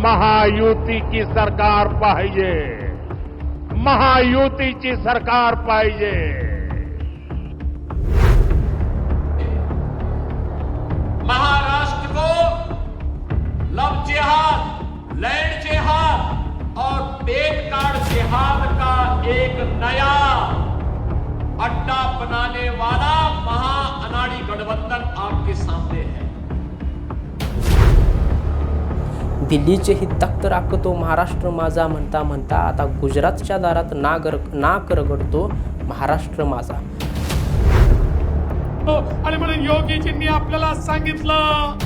महायुतीची सरकार पाहिजे, महायुतीची सरकार पाहिजे। महाराष्ट्र को लव जिहाद, लैंड जिहाद और पेट कार्ड जिहाद का एक नया अड्डा बनाने वाला महाअनाड़ी गठबंधन आपके सामने है। दिल्लीचे ही तख्त राखतो महाराष्ट्र माझा म्हणता म्हणता आता गुजरातच्या दारात नाक रगडतो महाराष्ट्र माझा। आणि म्हणून योगीजींनी आपल्याला सांगितलं,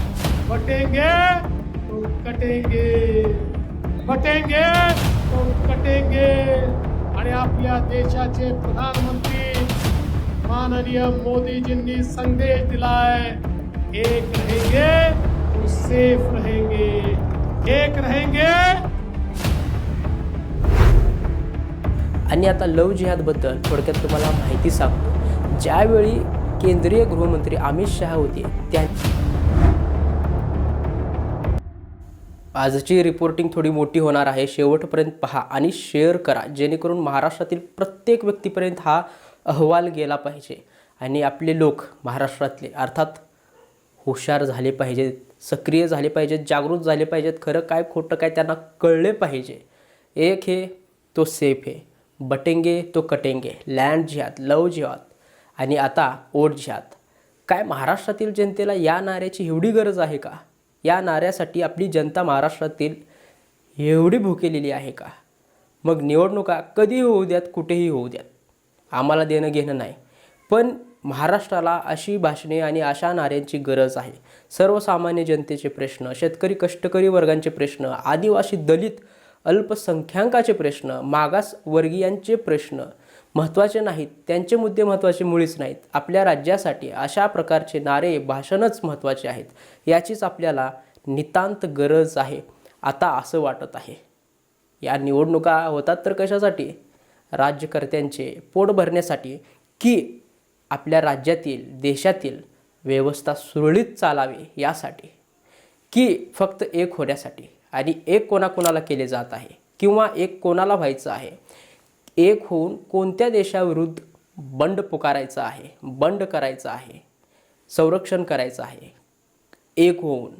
बटेंगे तो कटेंगे, बटेंगे तो कटेंगे। आणि आपल्या देशाचे प्रधानमंत्री माननीय मोदीजींनी संदेश दिलाय, एक रहेंगे तो सेफ रहेंगे, एक रहेंगे। आणि आता लव जिहाद बद्दल थोडक्यात तुम्हाला माहिती सांगतो। ज्यावेळी केंद्रीय गृहमंत्री अमित शहा होते त्या आजची रिपोर्टिंग थोडी मोठी होणार आहे, शेवटपर्यंत पहा आणि शेअर करा जेणेकरून महाराष्ट्रातील प्रत्येक व्यक्तीपर्यंत हा अहवाल गेला पाहिजे आणि आपले लोक महाराष्ट्रातले अर्थात हुशार झाले पाहिजेत, सक्रिय झाले पाहिजेत, जागृत झाले पाहिजेत, खरं काय खोटं काय त्यांना कळले पाहिजे। एक है तो सेफ है, बटेंगे तो कटेंगे, लँड जिहाद, लव जिहाद आणि आता ओट जिहाद। काय महाराष्ट्रातील जनतेला या नाऱ्याची एवढी गरज आहे का? या नाऱ्यासाठी आपली जनता महाराष्ट्रातील एवढी भुकेलेली आहे का? मग निवडणुका कधीही होऊ द्यात, कुठेही होऊ द्यात, आम्हाला देणं घेणं नाही, पण महाराष्ट्राला अशी भाषणे आणि अशा नाऱ्यांची गरज आहे। सर्वसामान्य जनतेचे प्रश्न, शेतकरी कष्टकरी वर्गांचे प्रश्न, आदिवासी दलित अल्पसंख्याकांचे प्रश्न, मागासवर्गीयांचे प्रश्न महत्त्वाचे नाहीत, त्यांचे मुद्दे महत्त्वाचे मुळीच नाहीत। आपल्या राज्यासाठी अशा प्रकारचे नारे भाषणच महत्त्वाचे आहेत, याचीच आपल्याला नितांत गरज आहे आता असं वाटत आहे। या निवडणुका होतात तर कशासाठी? राज्यकर्त्यांचे पोट भरण्यासाठी की आपल्या राज्यातील देशातील व्यवस्था सुरळीत चालावी यासाठी, की फक्त एक होण्यासाठी? आणि एक कोणाकोणाला केले जात आहे किंवा एक कोणाला व्हायचं आहे? एक होऊन कोणत्या देशाविरुद्ध बंड पुकारायचं आहे, बंड करायचं आहे, संरक्षण करायचं आहे एक होऊन?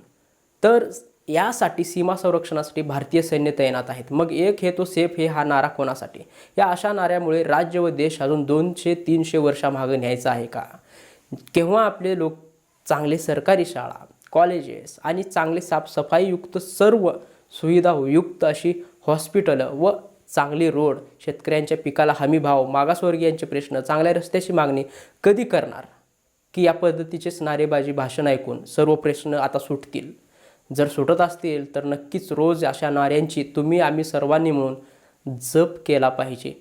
तर यासाठी सीमा संरक्षणासाठी भारतीय सैन्य तैनात आहेत। मग एक हे तो सेफ हे हा नारा कोणासाठी? या अशा नाऱ्यामुळे राज्य व देश अजून 200-300 वर्षामागे न्यायचा आहे का? केव्हा आपले लोक चांगले सरकारी शाळा, कॉलेजेस आणि चांगले साफसफाईयुक्त सर्व सुविधायुक्त अशी हॉस्पिटलं व चांगले रोड, शेतकऱ्यांच्या पिकाला हमीभाव, मागासवर्गीयांचे प्रश्न, चांगल्या रस्त्याची मागणी कधी करणार? की या पद्धतीचेच नारेबाजी भाषण ऐकून सर्व प्रश्न आता सुटतील? जर सुटत असतील तर नक्कीच रोज अशा नाऱ्यांची तुम्ही आम्ही सर्वांनी मिळून जप केला पाहिजे।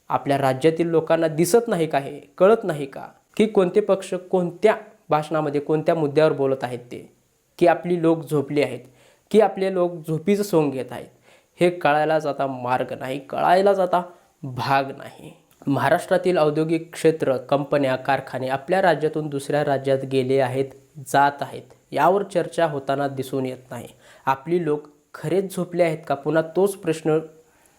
आपल्या राज्यातील लोकांना दिसत नाही का, हे कळत नाही का की कोणते पक्ष कोणत्या भाषणामध्ये कोणत्या मुद्द्यावर बोलत आहेत ते? की आपली लोक झोपली आहेत, की आपले लोक झोपीचं सोंग घेत आहेत? हे कळायलाच आता मार्ग नाही, कळायलाच आता भाग नाही। महाराष्ट्रातील औद्योगिक क्षेत्र, कंपन्या, कारखाने आपल्या राज्यातून दुसऱ्या राज्यात गेले आहेत, जात आहेत, यावर चर्चा होताना दिसून येत नाही। आपली लोक खरेच झोपले आहेत का? पुन्हा तोच प्रश्न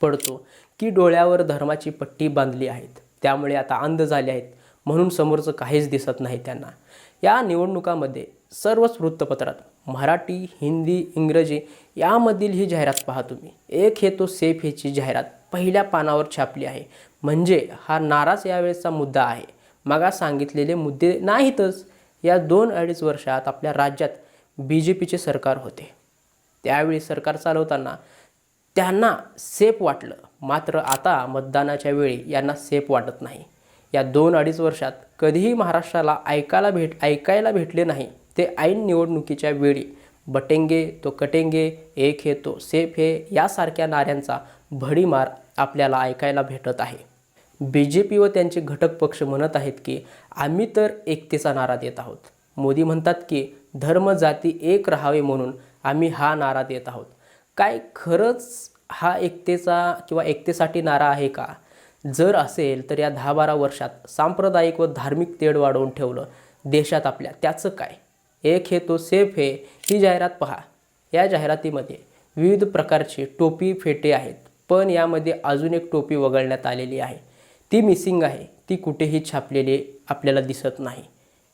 पडतो की डोळ्यावर धर्माची पट्टी बांधली आहेत, त्यामुळे आता अंध झाले आहेत म्हणून समोरचं काहीच दिसत नाही त्यांना। या निवडणुकामध्ये सर्वच वृत्तपत्रात मराठी, हिंदी, इंग्रजी यामधील ही जाहिरात पहा तुम्ही। एक हे तो सेफ हेची जाहिरात पहिल्या पानावर छापली आहे, म्हणजे हा नाराच यावेळेचा मुद्दा आहे। मग सांगितलेले मुद्दे नाहीतच। या 2-2.5 वर्षात आपल्या राज्यात BJPचे सरकार होते, त्यावेळी सरकार चालवताना त्यांना सेफ वाटलं, मात्र आता मतदानाच्या वेळी यांना सेफ वाटत नाही। या 2-2.5 वर्षात कधीही महाराष्ट्राला ऐकायला भेटले नाही ते ऐन निवडणुकीच्या वेळी बटेंगे तो कटेंगे, एक हे तो सेफ हे यासारख्या नाऱ्यांचा भडीमार आपल्याला ऐकायला भेटत आहे। BJP व त्यांचे घटक पक्ष म्हणत आहेत की आम्ही तर एकतेचा नारा देत आहोत। मोदी म्हणतात की धर्म जाती एक राहावे म्हणून आम्ही हा नारा देत आहोत। काय खरंच हा एकतेचा किंवा एकतेसाठी नारा आहे का? जर असेल तर या 10-12 वर्षात सांप्रदायिक व धार्मिक तेढ वाढवून ठेवलं देशात आपल्या, त्याचं काय? एक हे तो सेफ हे ही जाहिरात पहा। या जाहिरातीमध्ये विविध प्रकारचे टोपी फेटे आहेत, पण यामध्ये अजून एक टोपी वगळण्यात आलेली आहे. ती मिसिंग आहे. ती कुठेही छापलेली आपल्याला दिसत नाही.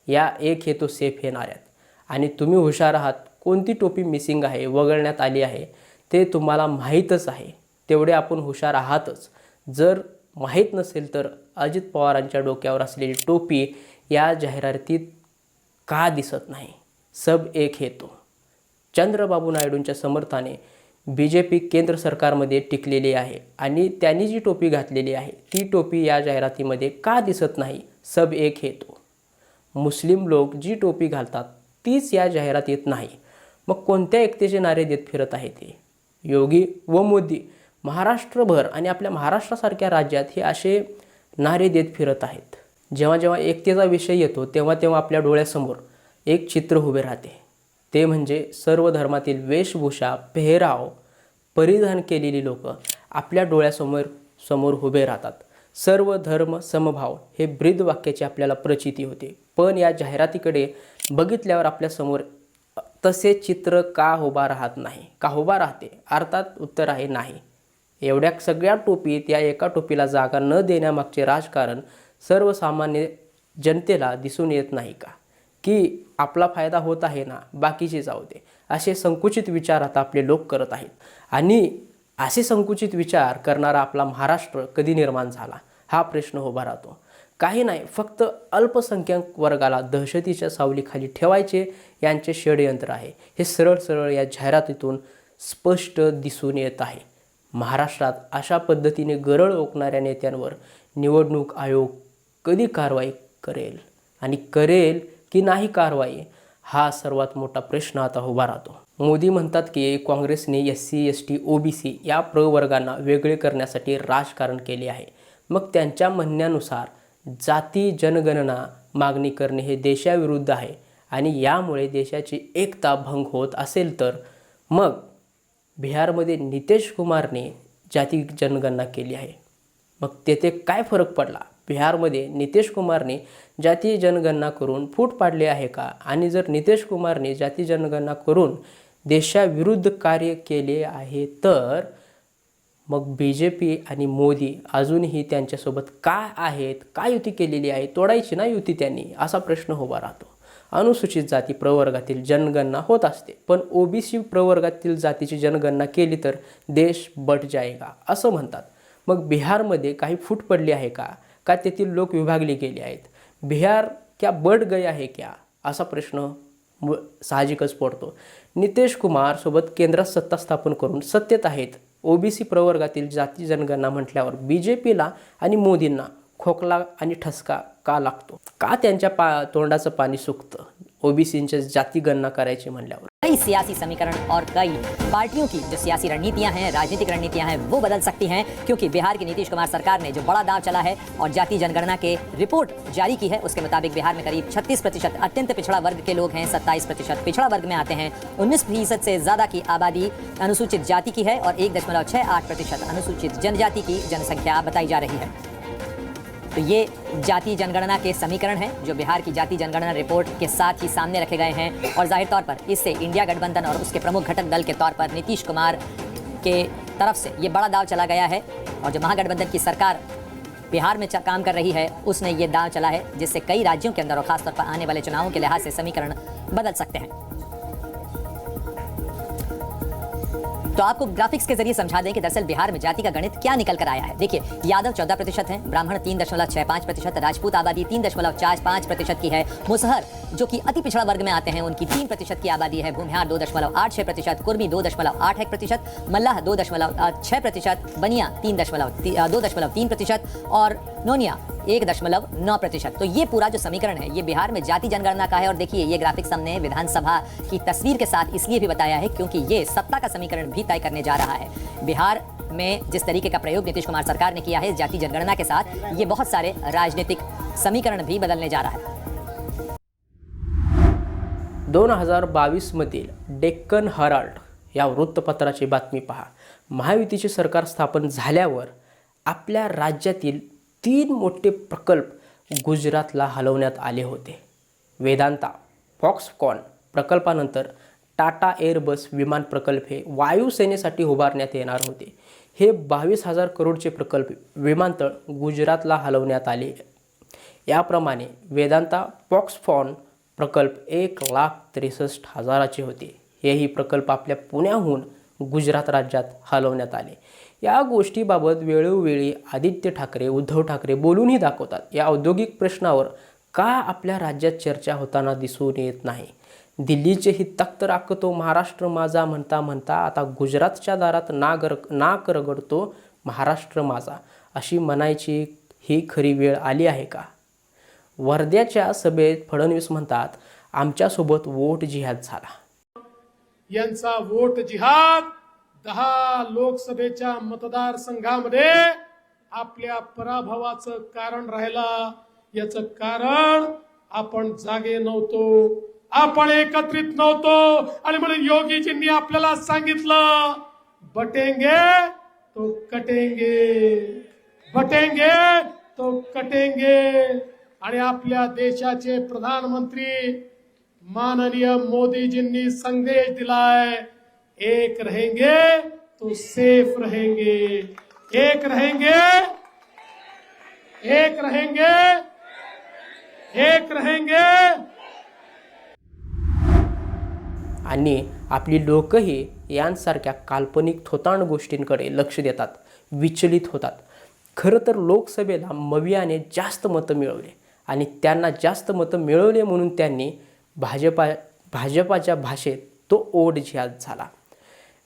या एक हे तो सेफ येणार आहेत. आणि तुम्ही हुशार आहात. कोणती टोपी मिसिंग आहे, वगळण्यात आली आहे ते तुम्हाला माहीतच आहे. तेवढे आपण हुशार आहातच. जर माहीत नसेल तर अजित पवारांच्या डोक्यावर असलेली टोपी या जाहिरातीत का दिसत नाही? सब एक हेतू. चंद्रबाबू नायडूंच्या समर्थाने BJP केंद्र सरकारमध्ये टिकलेली आहे आणि त्यांनी जी टोपी घातलेली आहे ती टोपी या जाहिरातीमध्ये का दिसत नाही? सब एक हेतू. मुस्लिम लोक जी टोपी घालतात तीच या जाहिरातीत नाही. मग कोणत्या एकतेचे नारे देत फिरत आहेत ते? योगी व मोदी महाराष्ट्रभर आणि आपल्या महाराष्ट्रासारख्या राज्यात हे असे नारे देत फिरत आहेत. जेव्हा जेव्हा एकतेचा विषय येतो तेव्हा तेव्हा आपल्या डोळ्यासमोर एक चित्र उभे राहते. ते म्हणजे सर्व धर्मातील वेशभूषा, पेहराव, परिधान केलेली लोक आपल्या डोळ्यासमोर उभे राहतात. सर्व धर्म समभाव हे ब्रीद वाक्याची आपल्याला प्रचिती होते. पण या जाहिरातीकडे बघितल्यावर आपल्यासमोर तसे चित्र का उभा राहत नाही? का उभा राहते? अर्थात उत्तर आहे नाही. एवढ्या सगळ्या टोपीत या एका टोपीला जागा न देण्यामागचे राजकारण सर्वसामान्य जनतेला दिसून येत नाही का? की आपला फायदा होत आहे ना, बाकीचे जाऊ दे, असे संकुचित विचार आता आपले लोक करत आहेत. आणि असे संकुचित विचार करणारा आपला महाराष्ट्र कधी निर्माण झाला हा प्रश्न उभा राहतो. काही नाही, फक्त अल्पसंख्याक वर्गाला दहशतीच्या सावलीखाली ठेवायचे यांचे षडयंत्र आहे. हे सरळ सरळ या जाहिरातीतून स्पष्ट दिसून येत आहे. महाराष्ट्रात अशा पद्धतीने गरळ ओकणाऱ्या नेत्यांवर निवडणूक आयोग कधी कारवाई करेल आणि करेल की नाही कारवाई, हा सर्वात मोठा प्रश्न आता उभा राहतो. मोदी म्हणतात की काँग्रेसने SC ST OBC या प्रवर्गांना वेगळे करण्यासाठी राजकारण केले आहे. मग त्यांच्या म्हणण्यानुसार जाती जनगणना मागणी करणे हे देशाविरुद्ध आहे आणि यामुळे देशाची एकता भंग होत असेल तर मग बिहारमध्ये नितीश कुमारने जाती जनगणना केली आहे. मग तेथे काय फरक पडला? बिहारमध्ये नितीश कुमारने जाती जनगणना करून फूट पाडले आहे का? आणि जर नितीश कुमारने जाती जनगणना करून देशाविरुद्ध कार्य केले आहे तर मग BJP आणि मोदी अजूनही त्यांच्यासोबत काय आहेत? काय युती केलेली आहे? तोडायची ना युती त्यांनी, असा प्रश्न उभा राहतो. अनुसूचित जाती प्रवर्गातील जनगणना होत असते, पण OBC प्रवर्गातील जातीची जनगणना केली तर देश बट जाएगा असं म्हणतात. मग बिहारमध्ये काही फूट पडली आहे का? का तेथील लोक विभागले गेले आहेत? बिहार क्या बट गया है क्या? असा प्रश्न साहजिकच पडतो. नितीश कुमार सोबत केंद्रात सत्ता स्थापन करून सत्तेत आहेत. OBC प्रवर्गातील जाती जनगणना म्हटल्यावर BJPला आणि मोदींना खोकला आणि ठसका का लागतो? का त्यांच्या तोंडाचं पाणी सुकतं OBCंच्या जाती गणना करायची म्हणल्यावर? कई सियासी समीकरण और कई पार्टियों की जो सियासी रणनीतियां हैं, राजनीतिक रणनीतियां हैं, वो बदल सकती हैं, क्योंकि बिहार की नीतीश कुमार सरकार ने जो बड़ा दांव चला है और जाति जनगणना के रिपोर्ट जारी की है, उसके मुताबिक बिहार में करीब 36% अत्यंत पिछड़ा वर्ग के लोग हैं, 27% पिछड़ा वर्ग में आते हैं, 19% से ज़्यादा की आबादी अनुसूचित जाति की है और 1.68% अनुसूचित जनजाति की जनसंख्या बताई जा रही है. तो ये जाति जनगणना के समीकरण हैं जो बिहार की जाति जनगणना रिपोर्ट के साथ ही सामने रखे गए हैं और जाहिर तौर पर इससे इंडिया गठबंधन और उसके प्रमुख घटक दल के तौर पर नीतीश कुमार के तरफ से ये बड़ा दाव चला गया है और जो महागठबंधन की सरकार बिहार में काम कर रही है उसने ये दाव चला है, जिससे कई राज्यों के अंदर और खासतौर पर आने वाले चुनावों के लिहाज से समीकरण बदल सकते हैं. तो आपको ग्राफिक्स के जरिए समझा दें कि दरअसल बिहार में जाति का गणित क्या निकल कर आया है. देखिए, यादव 14% हैं, ब्राह्मण 3.65%, राजपूत आबादी 3.45% की है, मुसहर जो कि अति पिछड़ा वर्ग में आते हैं उनकी 3% की आबादी है, भूमिहार 2.86%, कुर्मी 2.81%, मल्लाह 2.6%, बनिया 2.3% और नोनिया 1.9%. तो ये पूरा जो समीकरण है ये बिहार में जाति जनगणना का है. और देखिए, ये ग्राफिक्स हमने विधानसभा की तस्वीर के साथ इसलिए भी बताया है क्योंकि ये सत्ता का समीकरण भी तय करने जा रहा है. बिहार में जिस तरीके का प्रयोग नीतीश कुमार सरकार ने किया है जाति जनगणना के साथ, ये बहुत सारे राजनीतिक समीकरण भी बदलने जा रहा है. 2022 मधील डेक्कन हराल्ड या वृत्तपत्राची बातमी पहा. महायुतीचे सरकार स्थापन झाल्यावर आपल्या राज्यातील 3 मोठे प्रकल्प गुजरातला हलवण्यात आले होते. वेदांता, फॉक्सकॉन प्रकल्पानंतर टाटा एअरबस विमान प्रकल्प हे वायुसेनेसाठी उभारण्यात येणार होते. हे 22,000 करोडचे प्रकल्प विमानतळ गुजरातला हलवण्यात आले. याप्रमाणे वेदांता फॉक्सकॉन प्रकल्प 1,63,000चे होते. हेही प्रकल्प आपल्या पुण्याहून गुजरात राज्यात हलवण्यात आले. या गोष्टीबाबत वेळोवेळी आदित्य ठाकरे, उद्धव ठाकरे बोलूनही दाखवतात. या औद्योगिक प्रश्नावर का आपल्या राज्यात चर्चा होताना दिसून येत नाही? दिल्लीचे ही तख्त राखतो महाराष्ट्र माझा म्हणता म्हणता आता गुजरातच्या दारात नाक रगडतो महाराष्ट्र माझा, अशी म्हणायची ही खरी वेळ आली आहे का? वर्ध्याच्या सभेत फडणवीस म्हणतात, आमच्यासोबत वोट जिहाद झाला. यांचा वोट जिहाद 10 लोकसभेच्या मतदारसंघामध्ये आपल्या पराभवाचं कारण राहिला. याचं कारण आपण जागे नव्हतो, आपण एकत्रित नव्हतो. आणि म्हणून योगीजींनी आपल्याला सांगितलं, बटेंगे तो कटेंगे, बटेंगे तो कटेंगे. आणि आपल्या देशाचे प्रधानमंत्री माननीय मोदीजींनी संदेश दिलाय, एक रहेंगे तो सेफ रहेंगे, एक रहेंगे, एक रहेंगे, एक रहेंगे. आणि आपली लोकही यांसारख्या काल्पनिक थोतांड गोष्टींकडे लक्ष देतात, विचलित होतात. खरं तर लोकसभेला मवियाने जास्त मतं मिळवले आणि त्यांना जास्त मतं मिळवले म्हणून त्यांनी भाजपाच्या भाषेत तो ओढ जिहाद झाला.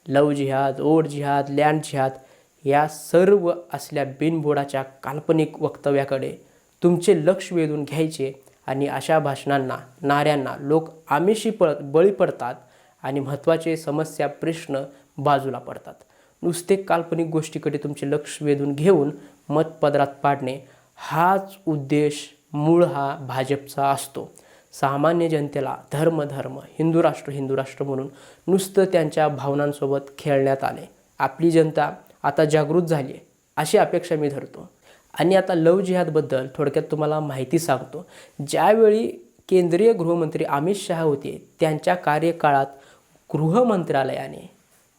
लव जिहाद, ओढ जिहाद, लँड जिहाद या सर्व असल्या बिनबुडाच्या काल्पनिक वक्तव्याकडे तुमचे लक्ष वेधून घ्यायचे आणि अशा भाषणांना, नाऱ्यांना लोक आमिषी बळी पडतात आणि महत्त्वाचे समस्या, प्रश्न बाजूला पडतात. नुसते काल्पनिक गोष्टीकडे तुमचे लक्ष वेधून घेऊन मतपदरात पाडणे हाच उद्देश मूळ हा भाजपचा असतो. सामान्य जनतेला धर्म हिंदू राष्ट्र म्हणून नुसतं त्यांच्या भावनांसोबत खेळण्यात आले. आपली जनता आता जागृत झाली आहे अशी अपेक्षा मी धरतो. आणि आता लव जिहादबद्दल थोडक्यात तुम्हाला माहिती सांगतो. ज्यावेळी केंद्रीय गृहमंत्री अमित शहा होते त्यांच्या कार्यकाळात गृहमंत्रालयाने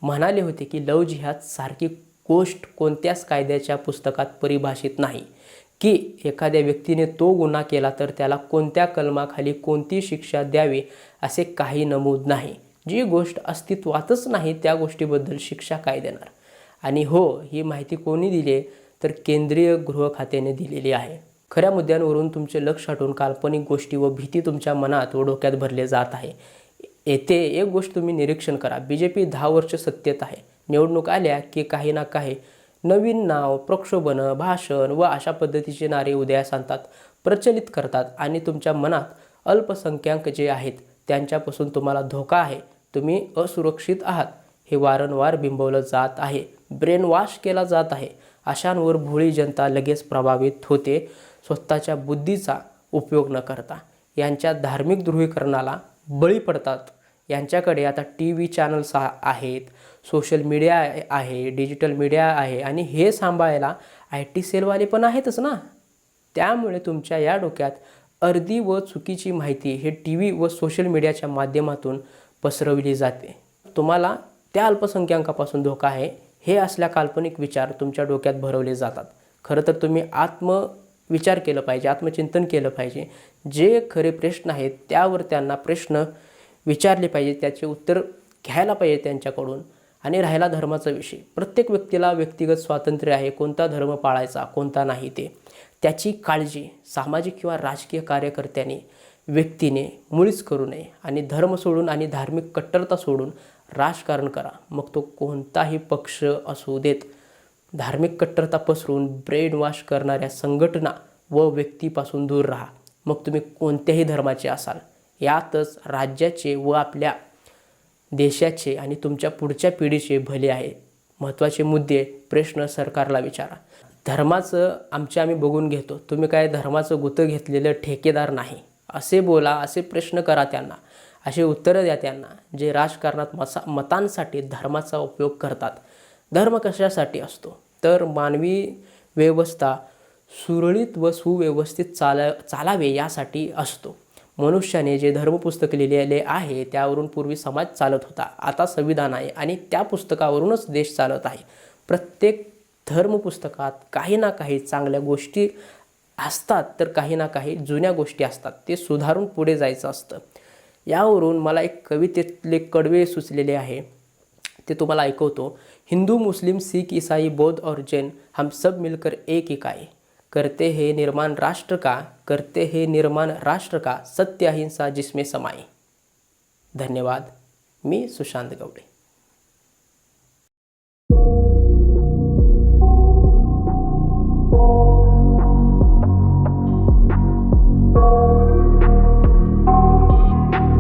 म्हणाले होते की लव जिहाद सारखी गोष्ट कोणत्याच कायद्याच्या पुस्तकात परिभाषित नाही, की एखाद्या व्यक्तीने तो गुन्हा केला तर त्याला कोणत्या कलमाखाली कोणती शिक्षा द्यावी असे काही नमूद नाही. जी गोष्ट अस्तित्वातच नाही त्या गोष्टीबद्दल शिक्षा काय देणार? आणि हो, ही माहिती कोणी दिली तर केंद्रीय गृह खात्याने दिलेली आहे. खऱ्या मुद्द्यांवरून तुमचे लक्ष हटून काल्पनिक गोष्टी व भीती तुमच्या मनात व डोक्यात भरले जात आहे. येथे एक गोष्ट तुम्ही निरीक्षण करा, BJP 10 वर्ष सत्तेत आहे. निवडणूक आल्या की काही ना काही नवीन नाव, प्रक्षोभन, भाषण व अशा पद्धतीचे नारे उदयास आणतात, प्रचलित करतात आणि तुमच्या मनात अल्पसंख्याक जे आहेत त्यांच्यापासून तुम्हाला धोका आहे, तुम्ही असुरक्षित आहात हे वारंवार बिंबवलं जात आहे, ब्रेन वॉश केला जात आहे. अशांवर भोळी जनता लगेच प्रभावित होते, स्वतःच्या बुद्धीचा उपयोग न करता यांच्या धार्मिक ध्रुवीकरणाला बळी पडतात. यांच्याकडे आता TV चॅनल्स आहेत, सोशल मीडिया आहे, डिजिटल मीडिया आहे आणि हे सांभाळायला IT सेलवाले पण आहेतच ना. त्यामुळे तुमच्या या डोक्यात अर्धी व चुकीची माहिती हे TV व सोशल मीडियाच्या माध्यमातून पसरवली जाते. तुम्हाला त्या अल्पसंख्याकापासून धोका आहे हे असल्या काल्पनिक विचार तुमच्या डोक्यात भरवले जातात. खरं तर तुम्ही आत्मविचार केलं पाहिजे, आत्मचिंतन केलं पाहिजे. जे खरे प्रश्न आहेत त्यावर त्यांना प्रश्न विचारले पाहिजे, त्याचे उत्तर घ्यायला पाहिजे त्यांच्याकडून. आणि राहिला धर्माचा विषय, प्रत्येक व्यक्तीला व्यक्तिगत स्वातंत्र्य आहे, कोणता धर्म पाळायचा कोणता नाही ते त्याची काळजी सामाजिक किंवा राजकीय कार्यकर्त्यांनी, व्यक्तीने मुळीच करू नये. आणि धर्म सोडून आणि धार्मिक कट्टरता सोडून राजकारण करा, मग तो कोणताही पक्ष असू देत. धार्मिक कट्टरता पसरून ब्रेन वॉश करणाऱ्या संघटना व व्यक्तीपासून दूर राहा, मग तुम्ही कोणत्याही धर्माचे असाल. यातच राज्याचे व आपल्या देशाचे आणि तुमच्या पुढच्या पिढीचे भले आहे. महत्त्वाचे मुद्दे, प्रश्न सरकारला विचारा. धर्माचं आम्ही बघून घेतो, तुम्ही काय धर्माचं गुतं घेतलेलं ठेकेदार नाही असे बोला, असे प्रश्न करा त्यांना, असे उत्तरं द्या त्यांना जे राजकारणात मतांसाठी धर्माचा उपयोग करतात. धर्म कशासाठी असतो तर मानवी व्यवस्था सुरळीत व सुव्यवस्थित चालावे यासाठी असतो. मनुष्याने जे धर्मपुस्तक लिहिलेले आहे त्यावरून पूर्वी समाज चालत होता, आता संविधान आहे आणि त्या पुस्तकावरूनच देश चालत आहे. प्रत्येक धर्मपुस्तकात काही ना काही चांगल्या गोष्टी असतात तर काही ना काही जुन्या गोष्टी असतात, ते सुधारून पुढे जायचं असतं. यावरून मला एक कवितेतले कडवे सुचलेले आहे, ते तुम्हाला ऐकवतो. हिंदू मुस्लिम सिख ईसाई बौद्ध और जैन हम सब मिलकर एक इकाई करते हैं निर्माण राष्ट्र का, करते हैं निर्माण राष्ट्र का, सत्य अहिंसा जिसमें समाई. धन्यवाद. मी सुशांत गवडे.